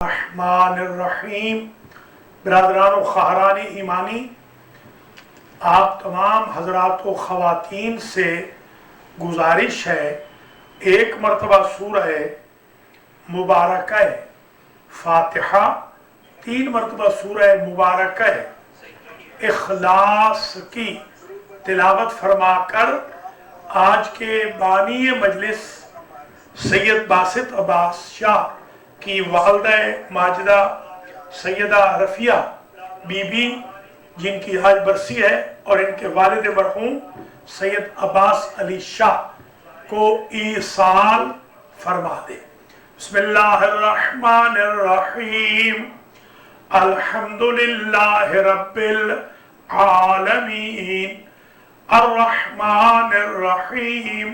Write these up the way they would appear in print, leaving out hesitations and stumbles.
الرحمن الرحیم۔ برادران و خواہران ایمانی، آپ تمام حضرات و خواتین سے گزارش ہے، ایک مرتبہ سورہ مبارکہ فاتحہ، 3 مرتبہ سورہ مبارکہ اخلاص کی تلاوت فرما کر آج کے بانی مجلس سید باسط عباس شاہ کی والدہ ماجدہ سیدہ رفیہ بی بی، جن کی آج برسی ہے، اور ان کے والد مرحوم سید عباس علی شاہ کو ایصال فرما دے۔ بسم اللہ الرحمن الرحیم۔ الحمدللہ رب العالمین الرحمن الرحیم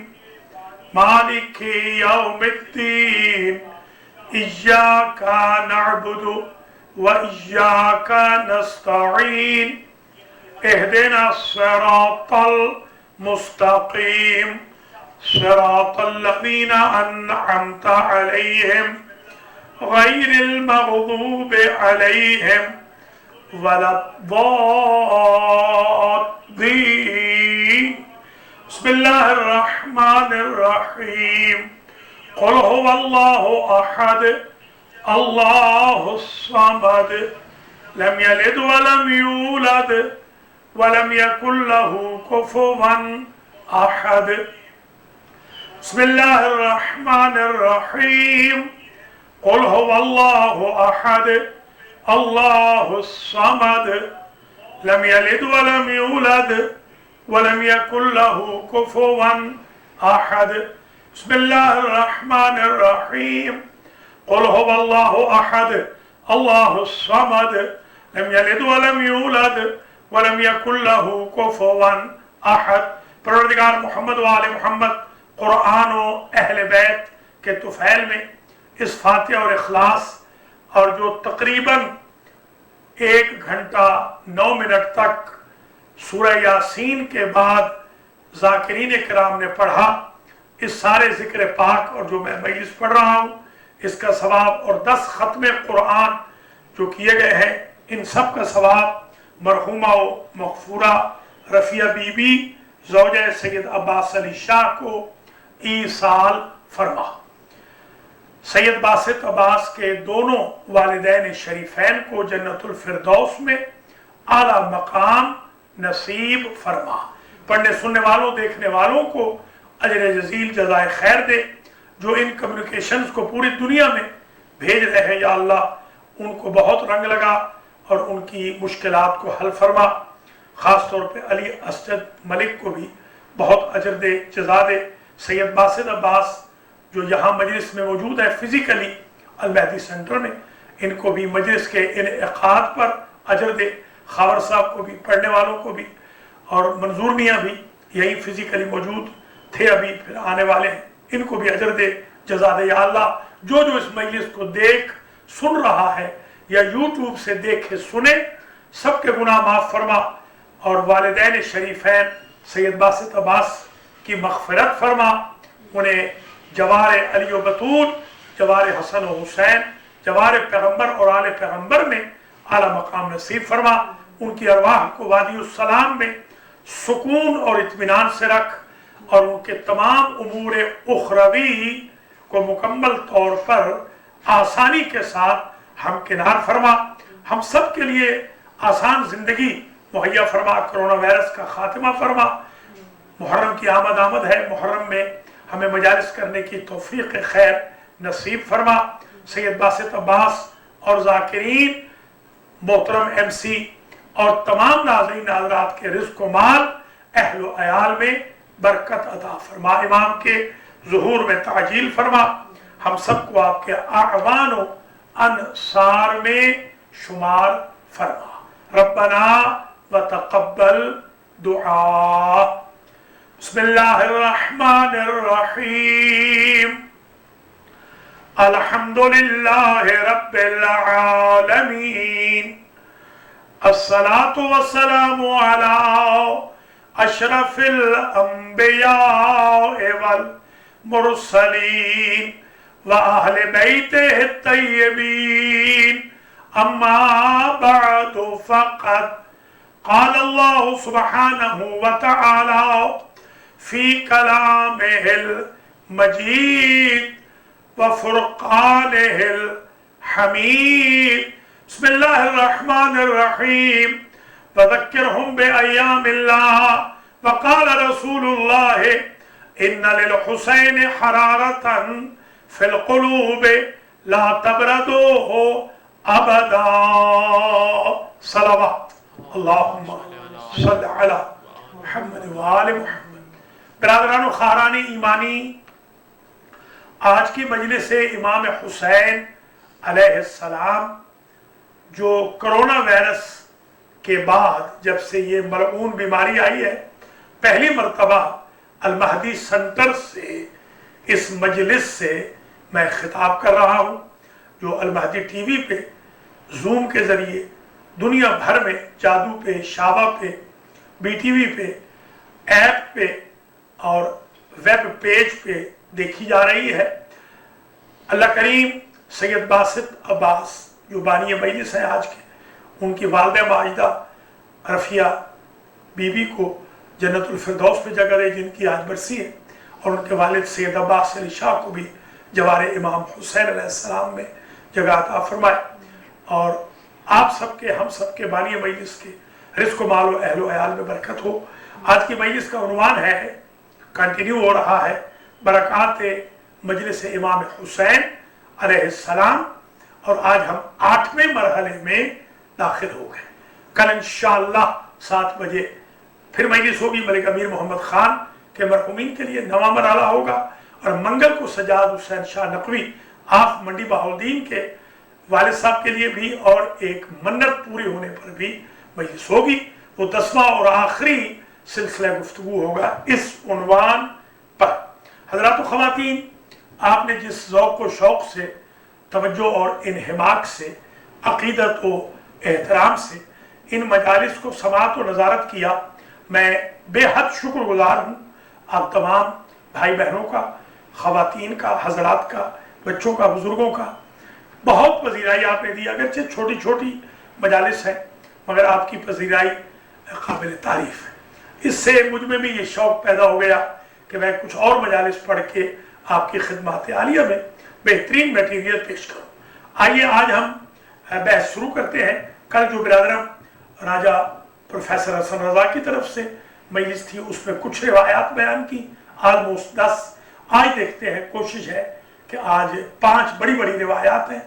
مالک یوم الدین إياك نعبد وإياك نستعين اهدنا الصراط المستقيم صراط الذين أنعمت عليهم غير المغضوب عليهم ولا الضالين بسم الله الرحمن الرحيم قل هو الله أحد الله الصمد لم يلد ولم يولد ولم يكن له كفوا أحد بسم الله الرحمن الرحيم قل هو الله أحد الله الصمد لم يلد ولم يولد ولم يكن له كفوا أحد بسم الله الرحمن الرحيم قل هو الله أحد الله الصمد لم يلد ولم يولد ولم يكن له كفوا أحد۔ پروردگار محمد و آل محمد قرآن و اہل بیت کے طفیل میں اس فاتحہ اور اخلاص، اور جو تقریباً 1 گھنٹہ 9 منٹ تک سورہ یاسین کے بعد ذاکرین کرام نے پڑھا، اس سارے ذکر پاک اور جو میں مجلس پڑھ رہا ہوں اس کا ثواب، اور 10 ختم قرآن جو کیے گئے ہیں، ان سب کا ثواب مرحومہ و مغفورہ رفیہ بی بی زوجہ سید عباس علی شاہ کو ایصال فرما۔ سید باسط عباس کے دونوں والدین شریفین کو جنت الفردوس میں اعلیٰ مقام نصیب فرما۔ پڑھنے سننے والوں دیکھنے والوں کو اجر جزیل جزائے خیر دے، جو ان کمیونیکیشنز کو پوری دنیا میں بھیج رہے ہیں، یا اللہ ان کو بہت رنگ لگا اور ان کی مشکلات کو حل فرما۔ خاص طور پہ علی اسجد ملک کو بھی بہت اجر دے، جزا دے۔ سید باسط عباس جو یہاں مجلس میں موجود ہے فزیکلی المہدی سینٹر میں، ان کو بھی مجلس کے انعقاد پر اجر دے۔ خاور صاحب کو بھی، پڑھنے والوں کو بھی، اور منظور میاں بھی یہی فزیکلی موجود تھے، ابھی پھر آنے والے ہیں، ان کو بھی اجر دے، جزا دے۔ یا اللہ جو اس مجلس کو دیکھ سن رہا ہے یا یوٹیوب سے دیکھے سنے، سب کے گناہ معاف فرما، اور والدین شریفین سید باسط عباس کی مغفرت فرما، انہیں جوار علی و بطول، جوار حسن و حسین، جوار پیغمبر اور آل پیغمبر میں اعلیٰ مقام نصیب فرما۔ ان کی ارواح کو وادی السلام میں سکون اور اطمینان سے رکھ، اور ان کے تمام امور اخروی کو مکمل طور پر آسانی کے ساتھ ہمکنار فرما۔ ہم سب کے لیے آسان زندگی مہیا فرما، کرونا وائرس کا خاتمہ فرما۔ محرم کی آمد ہے، محرم میں ہمیں مجالس کرنے کی توفیق خیر نصیب فرما۔ سید باسط عباس اور ذاکرین، محترم ایم سی اور تمام ناظرین حضرات کے رزق و مال، اہل و عیال میں برکت عطا فرما، امام کے ظہور میں تعجیل فرما، ہم سب کو آپ کے اعوان و انصار میں شمار فرما۔ ربنا وتقبل دعا۔ بسم اللہ الرحمن الرحیم۔ الحمدللہ رب العالمین الصلاة والسلام علی اشرف الانبیاء والمرسلین وأهل بيته الطيبين أما بعد فقد قال الله سبحانه وتعالى في كلامه المجيد وفرقانه الحميد بسم الله الرحمن الرحيم وذكرهم بأيام الله وقال رسول الله إن للحسين حرارة في القلوب لا تبردوه أبدا صلوات اللهم صل على محمد وآل محمد. برادران و خاران ایمانی، آج کی مجلس امام حسین علیہ السلام جو کرونا وائرس کے بعد جب سے یہ ملعون بیماری آئی ہے، پہلی مرتبہ المہدی سنٹر سے اس مجلس سے میں خطاب کر رہا ہوں، جو المہدی ٹی وی پہ زوم کے ذریعے دنیا بھر میں جادو پہ، شابہ پہ، بی ٹی وی پہ، ایپ پہ اور ویب پیج پہ دیکھی جا رہی ہے. اللہ کریم سید باسط عباس جو بانی مجلس ہیں آج کے، ان کی والدہ ماجدہ رفیہ بی بی کو جنت الفردوس پہ جگہ دے جن کی آج برسی ہے، اور ان کے والد سید عباس علی شاہ کو بھی جوار امام حسین علیہ السلام میں جگہ عطا فرمائے، اور آپ سب کے، ہم سب کے بانی مجلس کے رزق و مال و اہل و عیال میں برکت ہو. آج کی مجلس کا عنوان ہے، کنٹینیو ہو رہا ہے، برکات مجلس امام حسین علیہ السلام، اور آج ہم 8ویں مرحلے میں داخل ہو گئے. کل انشاءاللہ 7 بجے پھر مجلس ہوگی، ملک امیر محمد خان کے مرحومین کے لیے 9واں مرحلہ ہوگا، اور منگل کو سجاد حسین شاہ نقوی آف منڈی بہاؤالدین کے والد صاحب کے لیے بھی اور ایک منت پوری ہونے پر بھی مجلس ہوگی. وہ 10واں اور آخری سلسلہ گفتگو ہوگا اس عنوان پر. حضرات و خواتین، آپ نے جس ذوق و شوق سے، توجہ اور انہماک سے، عقیدت و احترام سے ان مجالس کو سماعت و نظارت کیا، میں بے حد شکر گزار ہوں آپ تمام بھائی بہنوں کا، خواتین کا، حضرات کا، بچوں کا، بزرگوں کا. بہت پذیرائی آپ نے دی، اگرچہ چھوٹی چھوٹی مجالس ہیں مگر آپ کی پذیرائی قابل تعریف ہے. اس سے مجھ میں بھی یہ شوق پیدا ہو گیا کہ میں کچھ اور مجالس پڑھ کے آپ کی خدمات عالیہ میں بہترین میٹیریل پیش کروں. آئیے آج ہم بحث شروع کرتے ہیں. کل جو برادرم راجہ پروفیسر حسن رضا کی طرف سے مجلس تھی، اس میں کچھ روایات بیان کی، آلموسٹ 10. آج دیکھتے ہیں، کوشش ہے کہ آج 5 بڑی بڑی روایات ہیں،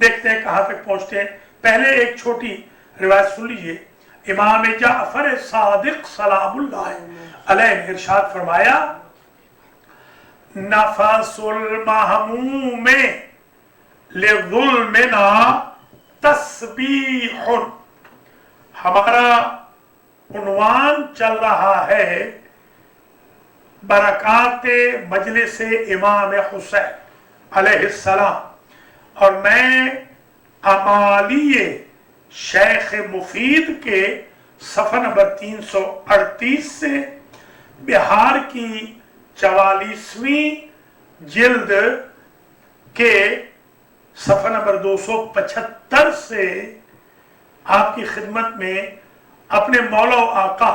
دیکھتے ہیں کہاں تک پہنچتے ہیں. پہلے ایک چھوٹی روایت سن لیجئے. امام جعفر صادق سلام اللہ علیہ نے ارشاد فرمایا، نفس المحموم لظلمنا تسبیح. ہمارا عنوان چل رہا ہے برکات مجلس امام حسین علیہ السلام، اور میں امالی شیخ مفید کے صفحہ نمبر 338 سے بہار کی 44ویں جلد کے صفحہ نمبر 275 سے آپ کی خدمت میں اپنے مولا و آقا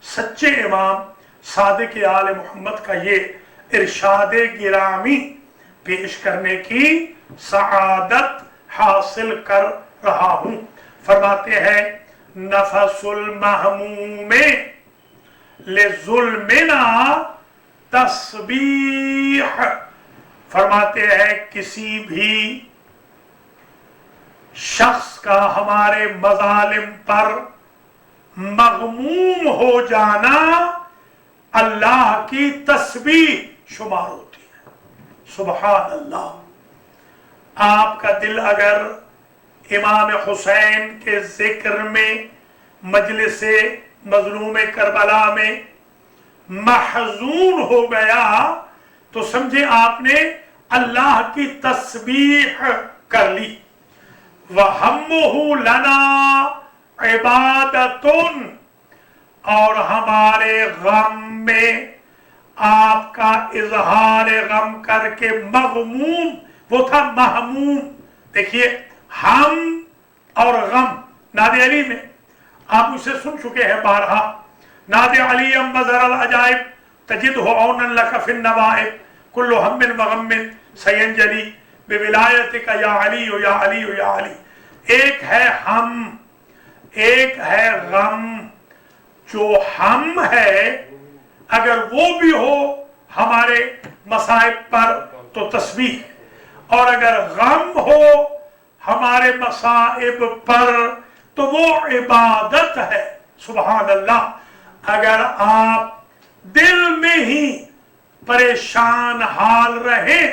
سچے امام صادق آل محمد کا یہ ارشاد گرامی پیش کرنے کی سعادت حاصل کر رہا ہوں. فرماتے ہیں، نفس المحموم لظلمنا تسبیح. فرماتے ہیں کسی بھی شخص کا ہمارے مظالم پر مغموم ہو جانا اللہ کی تسبیح شمار ہوتی ہے. سبحان اللہ. آپ کا دل اگر امام حسین کے ذکر میں، مجلس مظلوم کربلا میں محزون ہو گیا تو سمجھے آپ نے اللہ کی تسبیح کر لی. وَهَمُّهُ لَنَا عِبَادَةٌ، اور ہمارے غم میں آپ کا اظہار غم کر کے مغموم وہ تھا محموم. دیکھیے ہم اور غم ناد علی میں آپ اسے سن چکے ہیں بارہا. ناد علی مظہر العجائب تجدہ عونا لک فی النوائب کل ہم وغم سینجلی بولایتک یا علی یا علی یا علی. ایک ہے ہم، ایک ہے غم. جو ہم ہے اگر وہ بھی ہو ہمارے مصائب پر تو تسبیح ہے، اور اگر غم ہو ہمارے مصائب پر تو وہ عبادت ہے. سبحان اللہ. اگر آپ دل میں ہی پریشان حال رہیں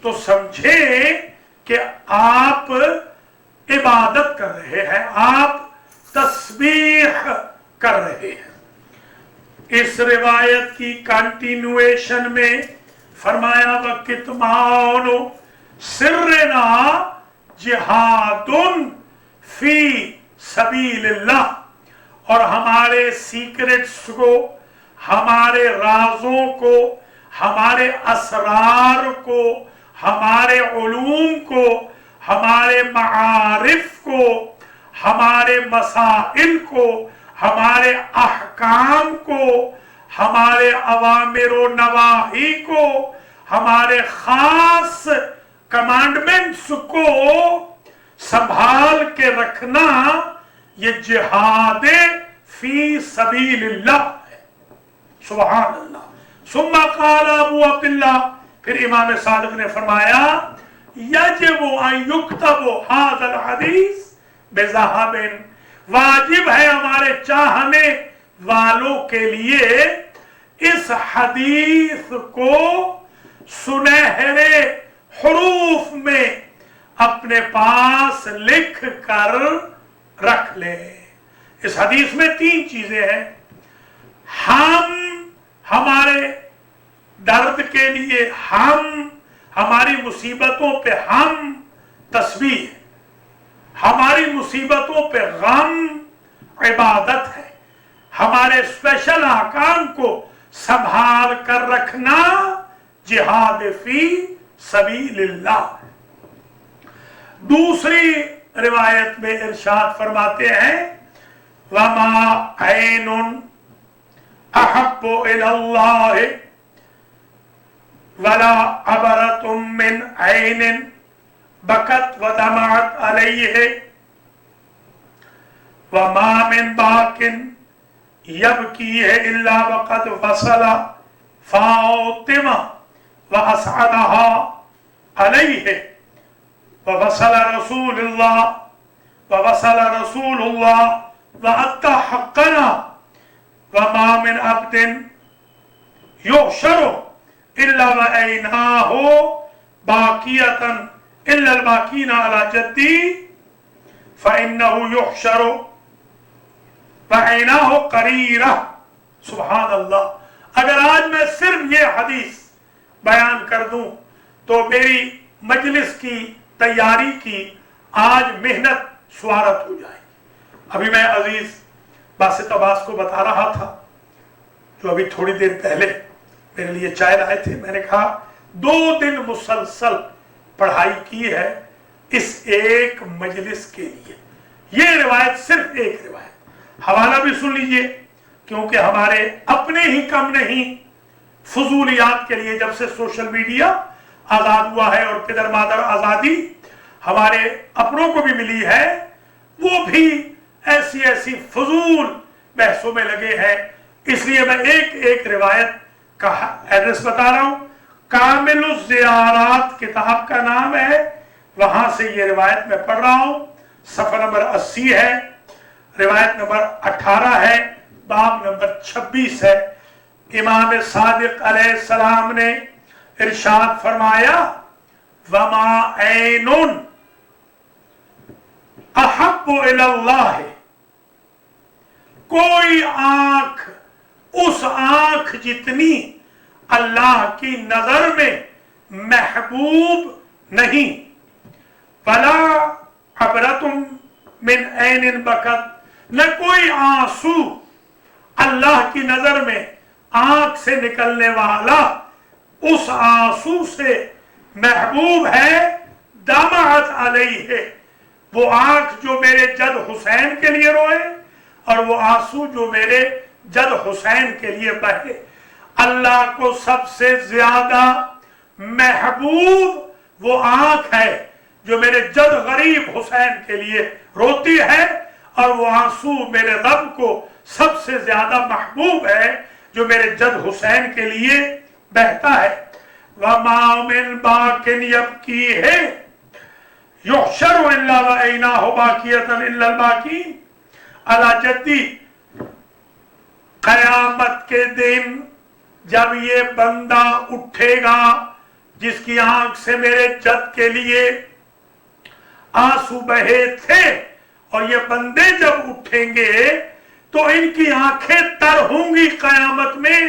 تو سمجھیں کہ آپ عبادت کر رہے ہیں، آپ تسبیح کر رہے ہیں. اس روایت کی کنٹینویشن میں فرمایا وَكِتْمَانُ سِرِّنَا جِہَادٌ فی سبیل اللہ. اور ہمارے سیکرٹس کو، ہمارے رازوں کو، ہمارے اسرار کو، ہمارے علوم کو، ہمارے معارف کو، ہمارے مسائل کو، ہمارے احکام کو، ہمارے اوامر و نواہی کو، ہمارے خاص کمانڈمنٹس کو سنبھال کے رکھنا یہ جہاد فی سبیل اللہ ہے. سبحان اللہ. ثم قال ابو عبداللہ، پھر امام صادق نے فرمایا یجب ان یکتب ھذا الحدیث بذہب، واجب ہے ہمارے چاہنے والوں کے لیے اس حدیث کو سنہرے حروف میں اپنے پاس لکھ کر رکھ لے. اس حدیث میں 3 چیزیں ہیں. ہم ہمارے درد کے لیے، ہم ہماری مصیبتوں پہ ہم تسبیح، ہماری مصیبتوں پہ غم عبادت ہے. ہمارے اسپیشل احکام کو سنبھال کر رکھنا جہاد فی سبیل اللہ. دوسری روایت میں ارشاد فرماتے ہیں وَمَا عَيْنٌ أَحَبُّ إِلَى اللَّهِ وَلَا عَبَرَةٌ مِّنْ عَيْنٍ بَكَتْ وَدَمَعَتْ عَلَيْهِ وَمَا مِنْ بَاكٍ يَبْكِيهِ إِلَّا وَقَدْ وَصَلَ فَاطِمَةَ وَأَسْعَدَهَا عَلَيْهِ وَوَصَلَ رسول اللہ وَوَصَلَ رسول اللہ وَأَدَّى حَقَّنَا وَمَا مِنْ عَبْدٍ يُحْشَرُ إِلَّا وَأَيْنَاهُ بَاقِيَةً إِلَّا الْبَاقِينَ عَلَى جَدِّي فَإِنَّهُ يُحْشَرُ وَعَيْنَاهُ قَرِيرَةٌ. سبحان اللہ. اگر آج میں صرف یہ حدیث بیان کر دوں تو میری مجلس کی تیاری کی آج محنت سوارت ہو جائے. ابھی میں عزیز باسط عباس کو بتا رہا تھا جو ابھی تھوڑی دیر پہلے میرے لیے چائے لائے تھے. میں نے کہا 2 دن مسلسل پڑھائی کی ہے اس ایک مجلس کے لیے. یہ روایت صرف ایک روایت، حوالہ بھی سن لیجئے کیونکہ ہمارے اپنے ہی کم نہیں فضولیات کے لیے جب سے سوشل میڈیا آزاد ہوا ہے اور پدر مادر آزادی ہمارے اپنوں کو بھی ملی ہے، وہ بھی ایسی ایسی فضول بحثوں میں لگے ہیں. اس لیے میں ایک ایک روایت کا ایڈریس بتا رہا ہوں. کامل الزیارات کتاب کا نام ہے، وہاں سے یہ روایت میں پڑھ رہا ہوں. صفحہ نمبر 80 ہے، روایت نمبر 18 ہے، باب نمبر 26 ہے. امام صادق علیہ السلام نے ارشاد فرمایا وَمَا عَيْنٌ أَحَبُّ إِلَى اللَّهِ، کوئی آنکھ اس آنکھ جتنی اللہ کی نظر میں محبوب نہیں. وَلَا عَبْرَةٌ مِّنْ عَيْنٍ بَكَتْ، نہ کوئی آنسو اللہ کی نظر میں آنکھ سے نکلنے والا اس آنسو سے محبوب ہے دمعت علیہ، وہ آنکھ جو میرے جد حسین کے لیے روئے اور وہ آنسو جو میرے جد حسین کے لیے بہے۔ اللہ کو سب سے زیادہ محبوب وہ آنکھ ہے جو میرے جد غریب حسین کے لیے روتی ہے، اور وہ آنسو میرے رب کو سب سے زیادہ محبوب ہے جو میرے جد حسین کے لیے بہتا ہے۔ وَمَا مِن بَاكٍ يَبْكِيهِ يُحْشَرُ إِلَّا رَأَيْنَاهُ بَاكِيَةً إِلَّا الْبَاكِينَ۔ اللہ جدی قیامت کے دن جب یہ بندہ اٹھے گا جس کی آنکھ سے میرے جد کے لیے آنسو بہے تھے، اور یہ بندے جب اٹھیں گے تو ان کی آنکھیں تر ہوں گی قیامت میں،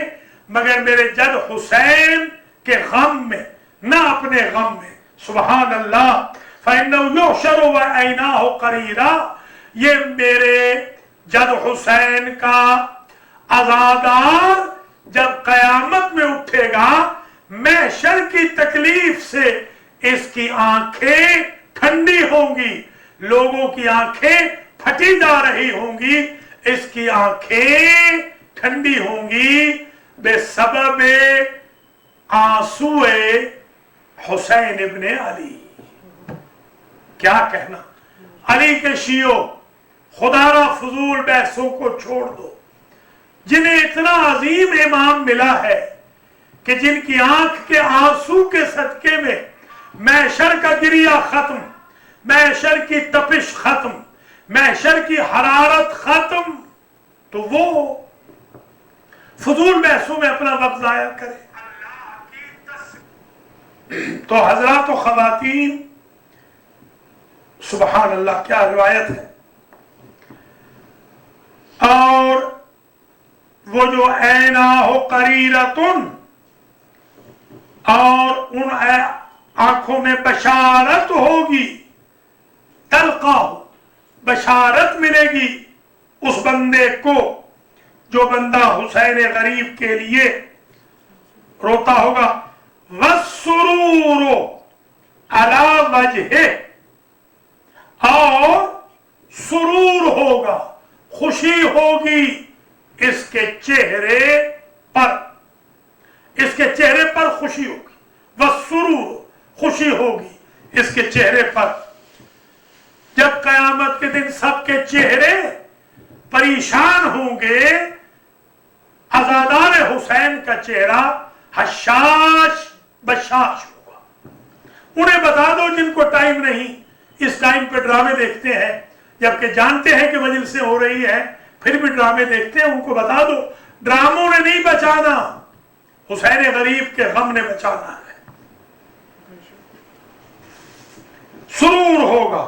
مگر میرے جد حسین کے غم میں، نہ اپنے غم میں۔ سبحان اللہ۔ فَإِنَّهُ يُحْشَرُ وَعَيْنَاهُ قَرِيرًا، یہ میرے جد حسین کا عزادار جب قیامت میں اٹھے گا، محشر کی تکلیف سے اس کی آنکھیں ٹھنڈی ہوں گی، لوگوں کی آنکھیں پھٹی جا رہی ہوں گی، اس کی آنکھیں ٹھنڈی ہوں گی بے سبب آنسوئے حسین ابن علی۔ کیا کہنا، علی کے شیعوں، خدا را فضول بحثوں کو چھوڑ دو، جنہیں اتنا عظیم امام ملا ہے کہ جن کی آنکھ کے آنسو کے صدقے میں محشر کا گریہ ختم، محشر کی تپش ختم، محشر کی حرارت ختم، تو وہ فضول بحثوں میں اپنا وقت ضائع کرے۔ تو حضرات و خواتین، سبحان اللہ، کیا روایت ہے۔ اور وہ جو عیناہ قریرتن، اور ان آنکھوں میں بشارت ہوگی، تلقاہ، بشارت ملے گی اس بندے کو جو بندہ حسین غریب کے لیے روتا ہوگا۔ وَالسُّرُورُ عَلَى وَجْهِهِ، اور سرور ہوگا، خوشی ہوگی اس کے چہرے پر، اس کے چہرے پر خوشی ہوگی۔ وَالسُّرُورُ، خوشی ہوگی اس کے چہرے پر۔ جب قیامت کے دن سب کے چہرے پریشان ہوں گے، عزادار حسین کا چہرہ حشاش بشاش ہوگا۔ انہیں بتا دو جن کو ٹائم نہیں، اس ٹائم پہ ڈرامے دیکھتے ہیں، جبکہ جانتے ہیں کہ مجلسیں ہو رہی ہے پھر بھی ڈرامے دیکھتے ہیں، ان کو بتا دو ڈراموں نے نہیں بچانا، حسین غریب کے غم نے بچانا ہے۔ سرور ہوگا۔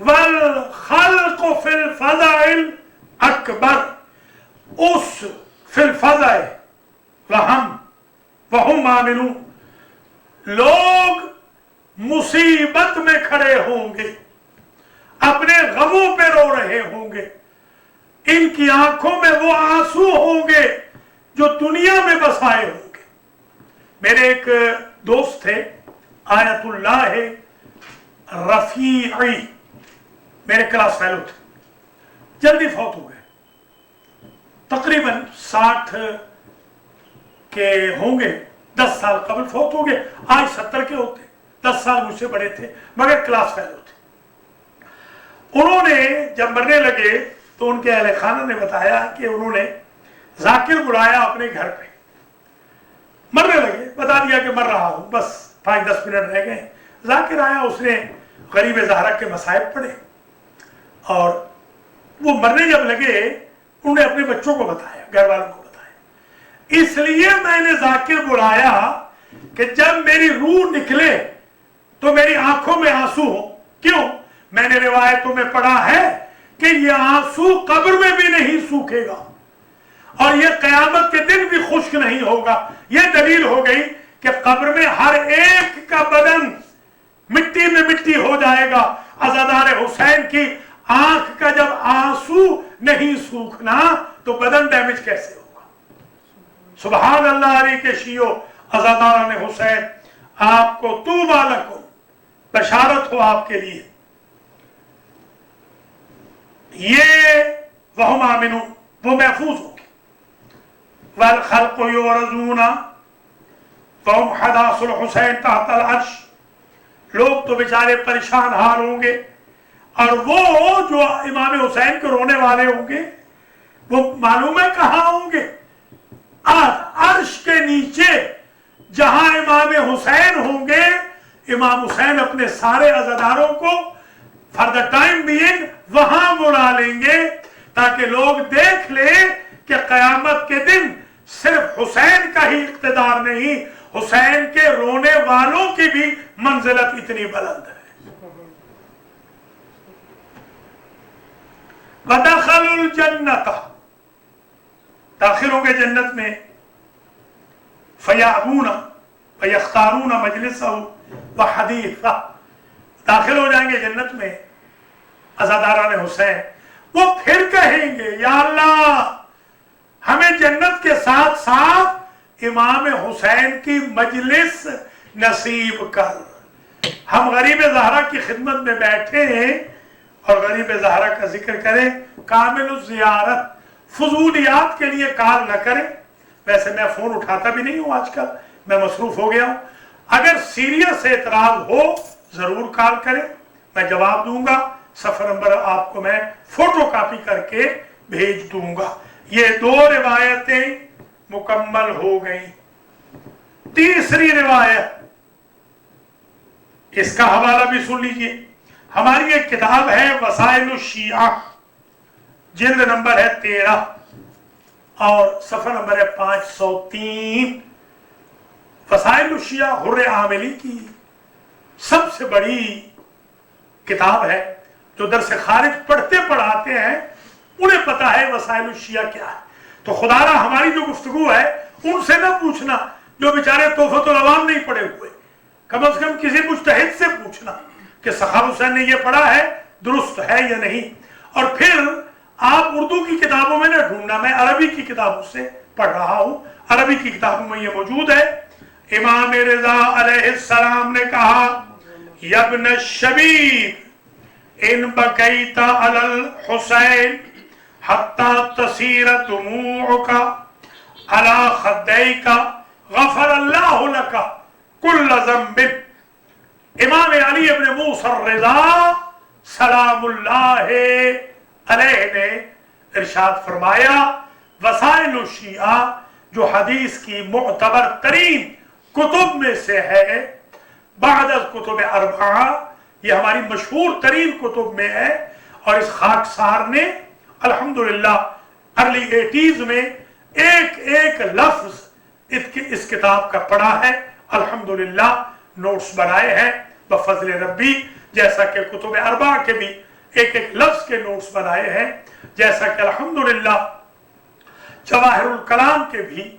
والخلق فی الفزع الاکبر، اس فی الفزع وہم آمنون، لوگ مصیبت میں کھڑے ہوں گے، اپنے غموں پہ رو رہے ہوں گے، ان کی آنکھوں میں وہ آنسو ہوں گے جو دنیا میں بسائے ہوں گے۔ میرے ایک دوست تھے آیت اللہ رفیعی، میرے کلاس فیلو تھے، جلدی فوت ہو گئے، تقریباً 60 کے ہوں گے، 10 سال قبل فوت ہو گئے، آج 70 کے ہوتے، 10 سال مجھ سے بڑے تھے مگر کلاس فیلو تھے۔ انہوں نے جب مرنے لگے تو ان کے اہل خانہ نے بتایا کہ انہوں نے ذاکر بلایا اپنے گھر پہ، مرنے لگے، بتا دیا کہ مر رہا ہوں، بس 5-10 منٹ رہ گئے۔ ذاکر آیا، اس نے غریب زہرا کے مصائب پڑھے، اور وہ مرنے جب لگے انہوں نے اپنے بچوں کو بتایا، گھر والوں کو بتایا، اس لیے میں نے ذاکر بلایا کہ جب میری روح نکلے تو میری آنکھوں میں آنسو ہو۔ کیوں؟ میں نے روایتوں میں پڑھا ہے کہ یہ آنسو قبر میں بھی نہیں سوکھے گا، اور یہ قیامت کے دن بھی خشک نہیں ہوگا۔ یہ دلیل ہو گئی کہ قبر میں ہر ایک کا بدن مٹی میں مٹی ہو جائے گا۔ عزادار حسین کی آنکھ کا جب آنسو نہیں سوکھنا تو بدن ڈیمیج کیسے ہوگا؟ سبحان اللہ۔ علی کے شیعوں، عزاداران حسین، آپ کو طوبی لکم، بشارت ہو آپ کے لیے، یہ وہم آمنون، وہ محفوظ ہوں گے، والخلق یعرضون وہم حداث الحسین تحت العرش، لوگ تو بیچارے پریشان حال ہوں گے، اور وہ جو امام حسین کے رونے والے ہوں گے وہ معلوم ہے کہاں ہوں گے؟ عرش کے نیچے، جہاں امام حسین ہوں گے۔ امام حسین اپنے سارے عزاداروں کو فار دا ٹائم بینگ وہاں بلا لیں گے، تاکہ لوگ دیکھ لیں کہ قیامت کے دن صرف حسین کا ہی اقتدار نہیں، حسین کے رونے والوں کی بھی منزلت اتنی بلند ہے۔ وَدَخَلُوا الْجَنَّةَ، داخل ہوں گے جنت میں، فَيَعْبُونَ وَيَخْتَارُونَ مَجْلِسَهُ وَحَدِيثَهُ، داخل ہو جائیں گے جنت میں عزاداران حسین، وہ پھر کہیں گے یا اللہ ہمیں جنت کے ساتھ ساتھ امام حسین کی مجلس نصیب کر۔ ہم غریب زہرا کی خدمت میں بیٹھے ہیں اور غریب زہرا کا ذکر کریں، کامل الزیارت، فضولیات کے لیے کال نہ کریں۔ ویسے میں فون اٹھاتا بھی نہیں ہوں آج کل، میں مصروف ہو گیا ہوں۔ اگر سیریس اعتراض ہو ضرور کال کریں، میں جواب دوں گا، صفحہ نمبر آپ کو میں فوٹو کاپی کر کے بھیج دوں گا۔ یہ دو روایتیں مکمل ہو گئیں۔ تیسری روایت، اس کا حوالہ بھی سن لیجئے، ہماری ایک کتاب ہے وسائل الشیعہ، جلد نمبر ہے 13 اور صفحہ نمبر ہے 503۔ وسائل الشیعہ حر عاملی کی سب سے بڑی کتاب ہے، جو درس خارج پڑھتے پڑھاتے ہیں انہیں پتا ہے وسائل الشیعہ کیا ہے۔ تو خدا را ہماری جو گفتگو ہے ان سے نہ پوچھنا جو بیچارے تحفۃ العوام نہیں پڑھے ہوئے، کم از کم کسی مجتہد سے پوچھنا کہ سخاوت حسین نے یہ پڑھا ہے، درست ہے یا نہیں۔ اور پھر آپ اردو کی کتابوں میں نہ ڈھونڈنا، میں عربی کی کتابوں سے پڑھ رہا ہوں، عربی کی کتابوں میں یہ موجود ہے۔ امام رضا علیہ السلام نے کہا، یا ابن الشبیب ان بکیت علی الحسین حتی تصیر دموعک علی خدیک غفر اللہ لک کل ذنب۔ امام علی ابن موسیٰ الرضا سلام اللہ علیہ نے ارشاد فرمایا، وسائل الشیعہ جو حدیث کی معتبر ترین کتب میں سے ہے، بعد از کتب اربعہ، یہ ہماری مشہور ترین کتب میں ہے، اور اس خاکسار نے الحمدللہ ارلی 80s میں ایک ایک لفظ اس کتاب کا پڑھا ہے، الحمدللہ نوٹس بنائے ہیں بفضل ربی، جیسا کہ کتب اربعہ کے بھی ایک ایک لفظ کے نوٹس بنائے ہیں، جیسا کہ الحمدللہ جواہر الکلام کے بھی،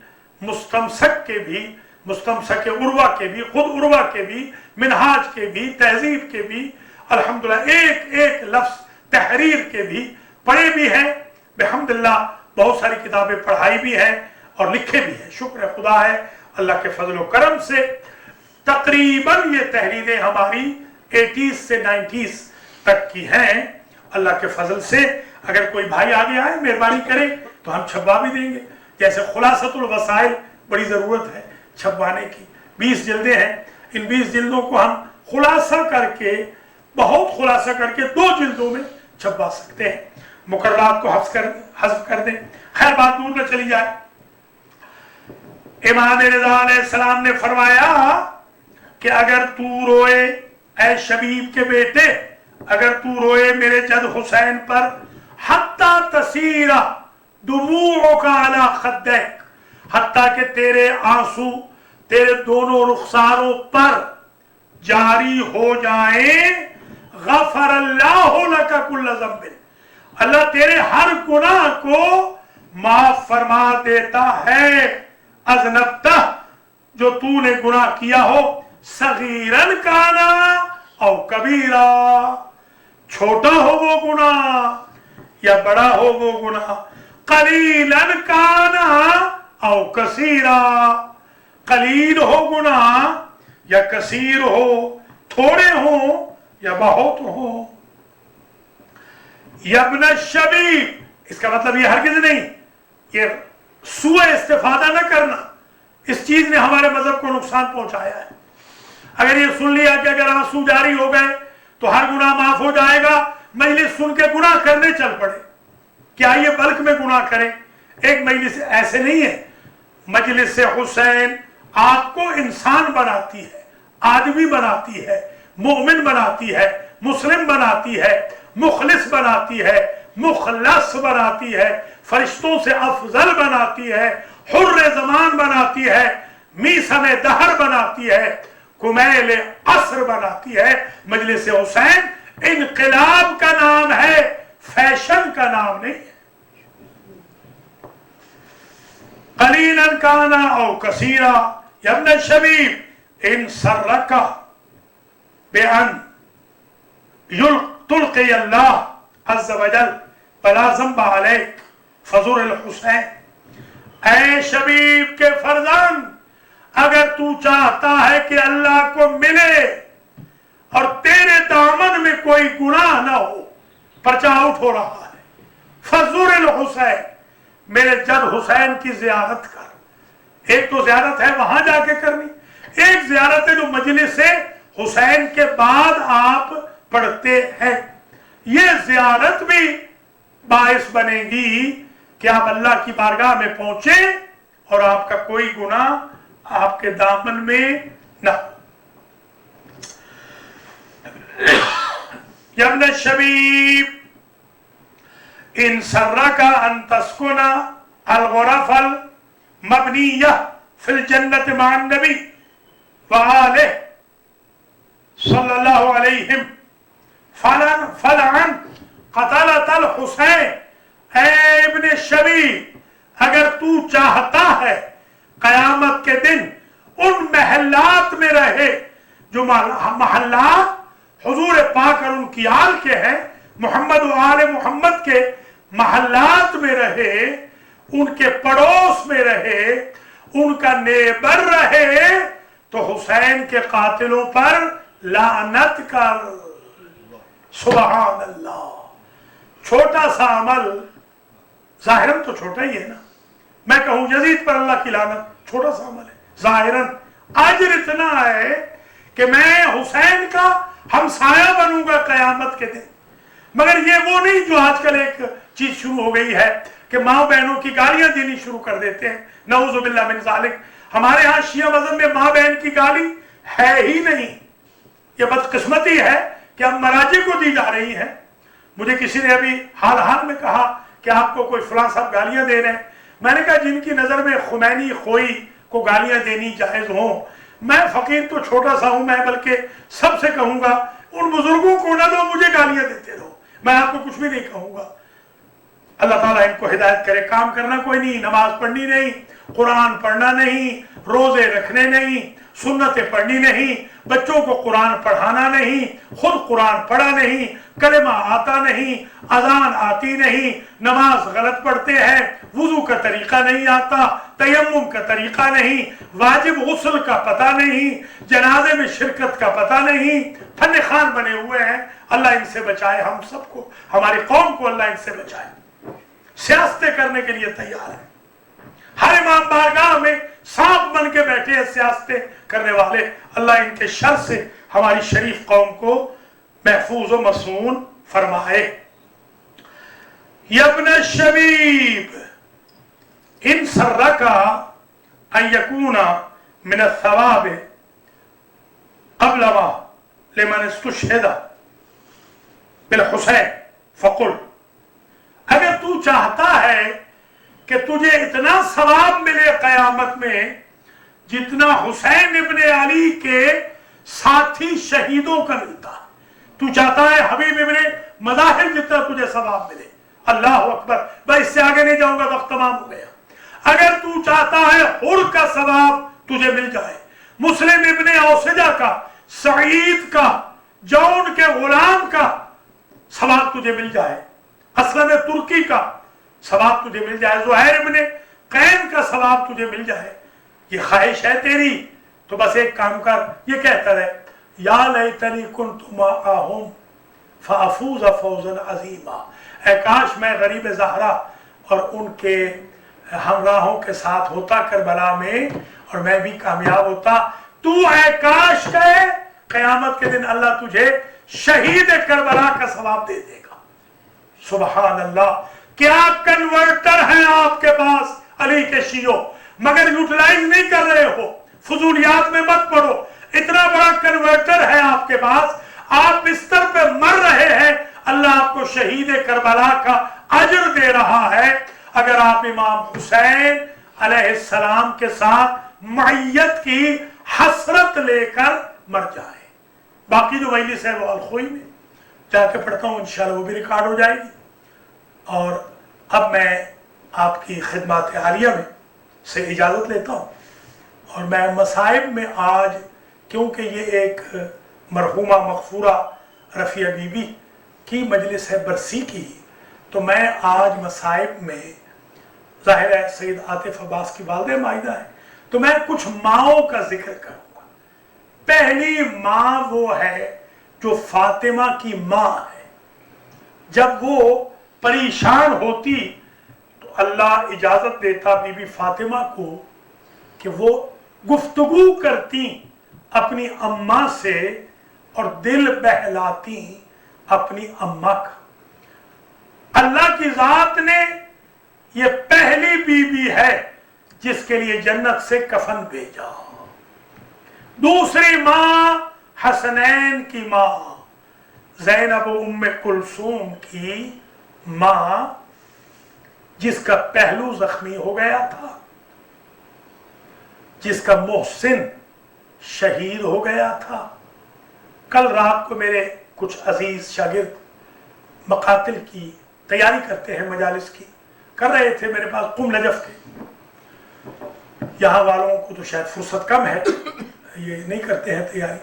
مستمسک کے بھی، مستمسک عروہ کے بھی، خود عروہ کے بھی، منہاج کے بھی، تہذیب کے بھی، الحمدللہ ایک ایک لفظ تحریر کے بھی پڑھے بھی ہیں بحمدللہ، بہت ساری کتابیں پڑھائی بھی ہیں اور لکھے بھی ہیں۔ شکر خدا ہے اللہ کے فضل و کرم سے تقریباً یہ تحریریں ہماری 80s سے 90s تک کی ہیں، اللہ کے فضل سے۔ اگر کوئی بھائی آگے آئے مہربانی کرے تو ہم چھپوا بھی دیں گے، جیسے خلاصۃ الوسائل بڑی ضرورت ہے چھپوانے کی، 20 جلدیں ہیں، ان 20 جلدوں کو ہم خلاصہ کر کے، بہت خلاصہ کر کے 2 جلدوں میں چھپوا سکتے ہیں، مقررات کو حذف کر دیں۔ خیر بات دور نہ چلی جائے، امام رضا علیہ السلام نے فرمایا کہ اگر تو روئے اے شبیب کے بیٹے، اگر تو روئے میرے جد حسین پر، حتی تصیر دموعک علی خدیک، حتیٰ کہ تیرے آنسو تیرے دونوں رخساروں پر جاری ہو جائیں، غفر اللہ لک کل ذنب، اللہ تیرے ہر گناہ کو معاف فرما دیتا ہے، اذنبتہ جو تو نے گناہ کیا ہو، صغیرن کانا او کبیرہ، چھوٹا ہو وہ گناہ یا بڑا ہو وہ گناہ، قلیلن کانا او کثیرہ، قلیل ہو گناہ یا کثیر ہو، تھوڑے ہوں یا بہت ہوں. یبن الشبیب، اس کا مطلب یہ ہرگز نہیں، یہ سوء استفادہ نہ کرنا. اس چیز نے ہمارے مذہب کو نقصان پہنچایا ہے. اگر یہ سن لیا کہ اگر آنسو جاری ہو گئے تو ہر گناہ معاف ہو جائے گا، مجلس سن کے گناہ کرنے چل پڑے، کیا یہ بلک میں گناہ کریں؟ ایک مجلس ایسے نہیں ہے. مجلس حسین آپ کو انسان بناتی ہے، آدمی بناتی ہے، مومن بناتی ہے، مسلم بناتی ہے، مخلص بناتی ہے، مخلص بناتی ہے، فرشتوں سے افضل بناتی ہے، حر زمان بناتی ہے، میثم دہر بناتی ہے، کمیل عصر بناتی ہے. مجلس حسین انقلاب کا نام ہے، فیشن کا نام نہیں ہے. قلیلا کانا او کثیرا یا ابن الشبیب ان سرک بان تلقی اللہ عز وجل فلا ذنب علیک فزور الحسین. اے شبیب کے فرزند، اگر تو چاہتا ہے کہ اللہ کو ملے اور تیرے دامن میں کوئی گناہ نہ ہو، پرچہ آؤٹ ہو رہا ہے، فزور الحسین، میرے جد حسین کی زیارت کر. ایک تو زیارت ہے وہاں جا کے کرنی، ایک زیارت ہے جو مجلس حسین کے بعد آپ پڑھتے ہیں. یہ زیارت بھی باعث بنے گی کہ آپ اللہ کی بارگاہ میں پہنچیں اور آپ کا کوئی گناہ آپ کے دامن میں نہ ہو. یا ابن الشبیب ان سرک ان تسکن الغرف المبنیہ فی الجنت مع النبی وآلہ صلی اللہ علیہ فلعن قتلت الحسین. اے ابن شبیب، اگر تو چاہتا ہے قیامت کے دن ان محلات میں رہے جو محلات حضور پاک اور ان کی آل کے ہیں، محمد و آل محمد کے محلات میں رہے، ان کے پڑوس میں رہے، ان کا نیبر رہے، تو حسین کے قاتلوں پر لعنت کر. سبحان اللہ. چھوٹا سا عمل، ظاہراً تو چھوٹا ہی ہے نا. میں کہوں یزید پر اللہ کی لعنت، چھوٹا سا عمل ہے. ظاہراً اجر اتنا ہے کہ میں حسین کا ہمسایہ بنوں گا قیامت کے دن. مگر یہ وہ نہیں جو آج کل ایک چیز شروع ہو گئی ہے کہ ماں بہنوں کی گالیاں دینی شروع کر دیتے ہیں. نعوذ باللہ من ذالک. ہمارے ہاں شیعہ مذہب میں ماں بہن کی گالی ہے ہی نہیں. یہ بدقسمتی ہے کہ اب مراجع کو دی جا رہی ہے. مجھے کسی نے ابھی حال میں کہا کہ آپ کو کوئی فلاں صاحب گالیاں دے رہے ہیں. میں نے کہا جن کی نظر میں خمینی خوئی کو گالیاں دینی جائز ہوں، میں فقیر تو چھوٹا سا ہوں، میں بلکہ سب سے کہوں گا ان بزرگوں کو نہ دو، مجھے گالیاں دیتے رہو، میں آپ کو کچھ بھی نہیں کہوں گا. اللہ تعالیٰ ان کو ہدایت کرے. کام کرنا کوئی نہیں، نماز پڑھنی نہیں، قرآن پڑھنا نہیں، روزے رکھنے نہیں، سنتیں پڑھنی نہیں، بچوں کو قرآن پڑھانا نہیں، خود قرآن پڑھا نہیں، کلمہ آتا نہیں، اذان آتی نہیں، نماز غلط پڑھتے ہیں، وضو کا طریقہ نہیں آتا، تیمم کا طریقہ نہیں، واجب غسل کا پتہ نہیں، جنازے میں شرکت کا پتہ نہیں، فن خان بنے ہوئے ہیں. اللہ ان سے بچائے ہم سب کو، ہماری قوم کو اللہ ان سے بچائے. سیاستیں کرنے کے لیے تیار ہے. ہر امام بارگاہ میں سانپ بن کے بیٹھے ہیں سیاستیں کرنے والے. اللہ ان کے شر سے ہماری شریف قوم کو محفوظ و مصون فرمائے. یا ابن الشبیب ان سرک ان یکون من الثواب قبل ما لمن استشہد بالحسین فقل. اگر تو چاہتا ہے کہ تجھے اتنا ثواب ملے قیامت میں جتنا حسین ابن علی کے ساتھی شہیدوں کا ملتا، تو چاہتا ہے حبیب ابن مظاہر جتنا تجھے ثواب ملے. اللہ اکبر. میں اس سے آگے نہیں جاؤں گا، وقت تمام ہو گیا. اگر تو چاہتا ہے حر کا ثواب تجھے مل جائے، مسلم ابن اوسجہ کا، سعید کا، جون کے غلام کا ثواب تجھے مل جائے، اسلم ترکی کا ثواب تجھے مل جائے، زہیر ابن قین کا ثواب تجھے مل جائے، یہ خواہش ہے تیری، تو بس ایک کام کر، یہ کہتا رہے یا لیتنی کنت معہم فافوز فوزا عظیما، اے کاش میں غریب زہرا اور ان کے ہمراہوں کے ساتھ ہوتا کربلا میں اور میں بھی کامیاب ہوتا۔ تو اے کاش کہے، قیامت کے دن اللہ تجھے شہید کربلا کا ثواب دے دے گا۔ سبحان اللہ، کیا کنورٹر ہیں آپ کے پاس علی کے شیعوں، مگر یوٹیلائز نہیں کر رہے ہو، فضولیات میں مت پڑو۔ اتنا بڑا کنورٹر ہے آپ کے پاس، آپ بستر پہ مر رہے ہیں، اللہ آپ کو شہید کربلا کا اجر دے رہا ہے اگر آپ امام حسین علیہ السلام کے ساتھ معیت کی حسرت لے کر مر جائیں۔ باقی جو مجلس ہے وہ الخوئی میں جا کے پڑھتا ہوں، انشاءاللہ وہ بھی ریکارڈ ہو جائے گی۔ اور اب میں آپ کی خدمات عالیہ میں سے اجازت لیتا ہوں، اور میں مصائب میں آج، کیونکہ یہ ایک مرحومہ مغفورہ رفیہ بی بی کی مجلس ہے برسی کی، تو میں آج مصائب میں، ظاہر ہے سید عاطف عباس کی والدہ مائدہ ہے، تو میں کچھ ماؤں کا ذکر کروں گا۔ پہلی ماں وہ ہے جو فاطمہ کی ماں ہے۔ جب وہ پریشان ہوتی تو اللہ اجازت دیتا بی بی فاطمہ کو کہ وہ گفتگو کرتی اپنی اماں سے اور دل بہلاتی اپنی اماں کا۔ اللہ کی ذات نے یہ پہلی بی بی ہے جس کے لیے جنت سے کفن بھیجا۔ دوسری ماں حسنین کی ماں زینب ام کلثوم کی ماں، جس کا پہلو زخمی ہو گیا تھا، جس کا محسن شہید ہو گیا تھا۔ کل رات کو میرے کچھ عزیز شاگرد مقاتل کی تیاری کرتے ہیں، مجالس کی کر رہے تھے میرے پاس قم نجف کے۔ یہاں والوں کو تو شاید فرصت کم ہے، یہ نہیں کرتے ہیں تیاری،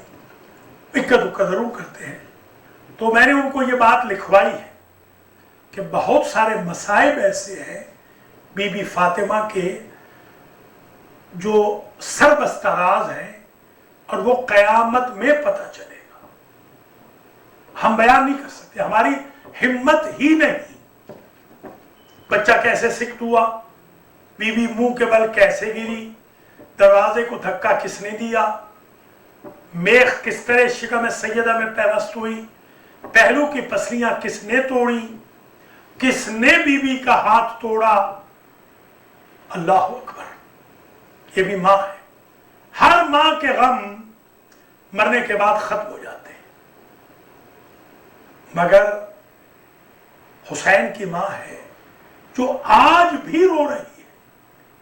اکا دکا ضرور کرتے ہیں۔ تو میں نے ان کو یہ بات لکھوائی ہے کہ بہت سارے مصائب ایسے ہیں بی بی فاطمہ کے جو سربستہ راز ہیں، اور وہ قیامت میں پتہ چلے گا۔ ہم بیان نہیں کر سکتے، ہماری ہمت ہی نہیں۔ بچہ کیسے سکت ہوا، بی بی منہ کے بل کیسے گری، دروازے کو دھکا کس نے دیا، میخ کس طرح شکم سیدہ میں پیوست ہوئی، پہلو کی پسلیاں کس نے توڑی، کس نے بی بی کا ہاتھ توڑا۔ اللہ اکبر، یہ بھی ماں ہے۔ ہر ماں کے غم مرنے کے بعد ختم ہو جاتے ہیں، مگر حسین کی ماں ہے جو آج بھی رو رہی ہے۔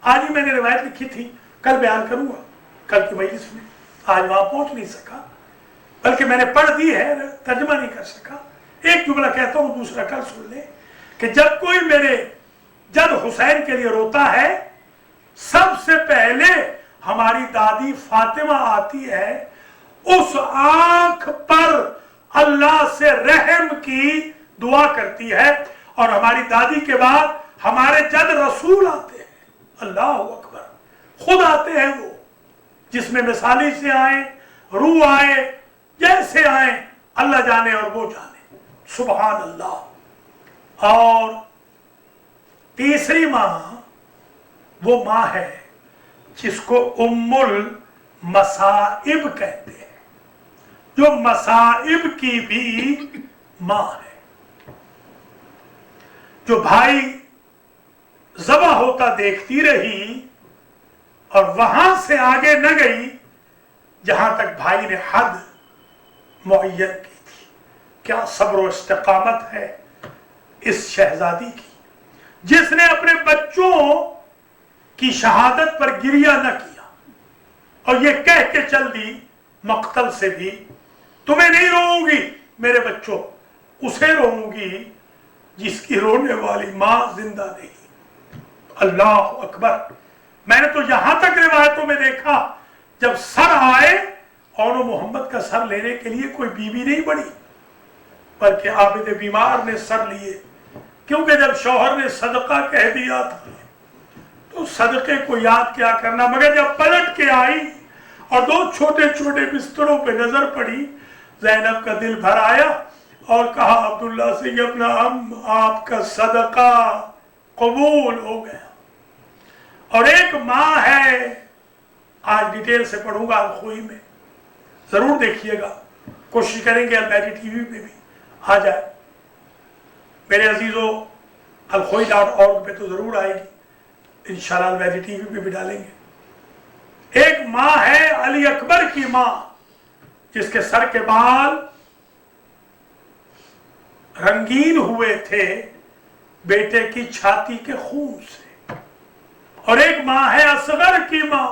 آج ہی میں نے روایت لکھی تھی، کل بیان کروں گا کل کی مجلس میں، آج وہاں پہنچ نہیں سکا، بلکہ میں نے پڑھ دی ہے، ترجمہ نہیں کر سکا۔ ایک جملہ کہتا ہوں، دوسرا کل سن لیں کہ جب کوئی میرے جد حسین کے لیے روتا ہے، سب سے پہلے ہماری دادی فاطمہ آتی ہے، اس آنکھ پر اللہ سے رحم کی دعا کرتی ہے، اور ہماری دادی کے بعد ہمارے جد رسول آتے ہیں۔ اللہ اکبر، خود آتے ہیں وہ، جس میں مثالی سے آئیں، روح آئے، جیسے آئیں اللہ جانے اور وہ جانے۔ سبحان اللہ۔ اور تیسری ماں وہ ماں ہے جس کو ام المصائب کہتے ہیں، جو مصائب کی بھی ماں ہے، جو بھائی ذبح ہوتا دیکھتی رہی اور وہاں سے آگے نہ گئی جہاں تک بھائی نے حد معین کی تھی۔ کیا صبر و استقامت ہے اس شہزادی کی، جس نے اپنے بچوں کی شہادت پر گریہ نہ کیا اور یہ کہہ کے چل دی مقتل سے بھی، تمہیں نہیں روؤں گی میرے بچوں، اسے روؤں گی جس کی رونے والی ماں زندہ نہیں۔ اللہ اکبر۔ میں نے تو یہاں تک روایتوں میں دیکھا، جب سر آئے اور محمد کا سر لینے کے لیے کوئی بیوی نہیں بڑی، بلکہ عابد بیمار نے سر لیے، کیونکہ جب شوہر نے صدقہ کہہ دیا تھا تو صدقے کو یاد کیا کرنا، مگر جب پلٹ کے آئی اور 2 چھوٹے چھوٹے بستروں پہ نظر پڑی، زینب کا دل بھر آیا اور کہا عبداللہ سے کہ اپنا آپ کا صدقہ قبول ہو گیا۔ اور ایک ماں ہے، آج ڈیٹیل سے پڑھوں گا الخوئی میں، ضرور دیکھیے گا، کوشش کریں گے المیری ٹی وی پہ بھی آ جائے، میرے عزیزوں alkhoy.org پہ تو ضرور آئے گی، انشاءاللہ المیری ٹی وی پہ بھی ڈالیں گے۔ ایک ماں ہے علی اکبر کی ماں، جس کے سر کے بال رنگین ہوئے تھے بیٹے کی چھاتی کے خون سے۔ اور ایک ماں ہے اصغر کی ماں۔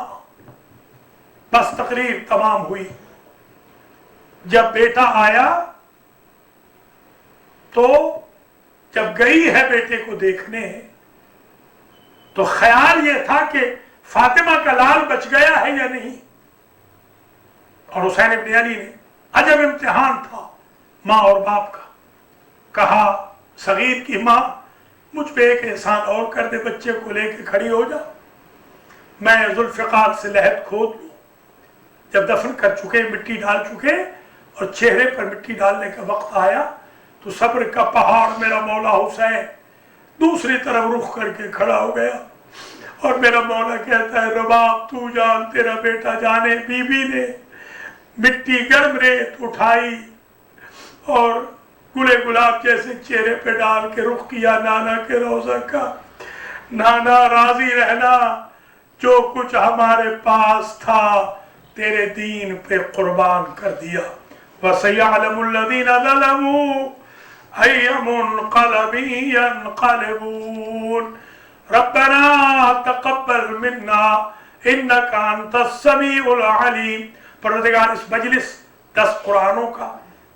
بس تقریر تمام ہوئی، جب بیٹا آیا تو جب گئی ہے بیٹے کو دیکھنے تو خیال یہ تھا کہ فاطمہ کا لال بچ گیا ہے یا نہیں، اور حسین ابن علی نے عجب امتحان تھا ماں اور باپ کا، کہا صغیر کی ماں مجھ پہ ایک احسان اور کر دے، بچے کو لے کے کھڑی ہو جا، میں ذوالفقار سے لحد کھود لوں۔ جب دفن کر چکے، مٹی ڈال چکے اور چہرے پر مٹی ڈالنے کا وقت آیا تو صبر کا پہاڑ میرا مولا حسین دوسری طرف رخ کر کے کھڑا ہو گیا، اور میرا مولا کہتا ہے رباب تو جان تیرا بیٹا جانے۔ بی بی نے مٹی گرم ریت اٹھائی اور گلے گلاب جیسے چہرے پہ ڈال کے رخ کیا نانا کے روضہ کا، نانا راضی رہنا، جو کچھ ہمارے پاس تھا تیرے دین پہ قربان کر دیا۔ وَسَيَعْلَمُ الَّذِينَ ظَلَمُوا أَيَّ مُنْقَلَبٍ يَنْقَلِبُونَ رَبَّنَا تَقَبَّلْ مِنَّا إِنَّكَ أَنْتَ السَّمِيعُ الْعَلِيمُ۔ پروردگار اس مجلس 10 قرآنوں کا،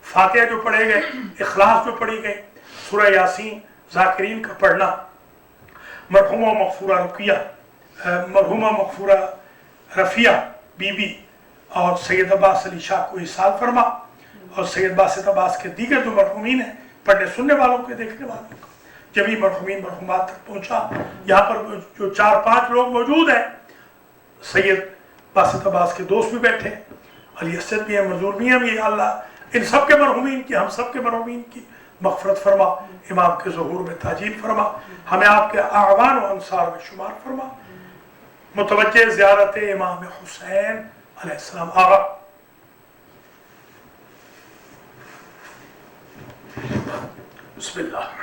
فاتحہ جو پڑھے گئے، اخلاص جو پڑھی گئے، سورہ یاسین ذاکرین کا پڑھنا، مرحومہ مغفورہ رقیہ، مرحومہ مغفورہ رفیہ بی بی اور سید عباس علی شاہ کو احسان فرما، اور سید باسط عباس کے دیگر جو مرحومین ہیں، پڑھنے سننے والوں کے، دیکھنے والوں کا، جبھی مرحومین مرحومات تک پہنچا۔ یہاں پر جو 4-5 لوگ موجود ہیں، سید باسط عباس کے دوست بھی بیٹھے، علی اسد بھی ہیں، منظور میاں بھی ہیں، اللہ ان سب کے مرحومین کی، ہم سب کے مرحومین کی مغفرت فرما، امام کے ظہور میں تاجیل فرما، ہمیں آپ کے اعوان و انصار میں شمار فرما۔ متوجہ زیارت امام حسین علیہ السلام آغا۔ بسم اللہ۔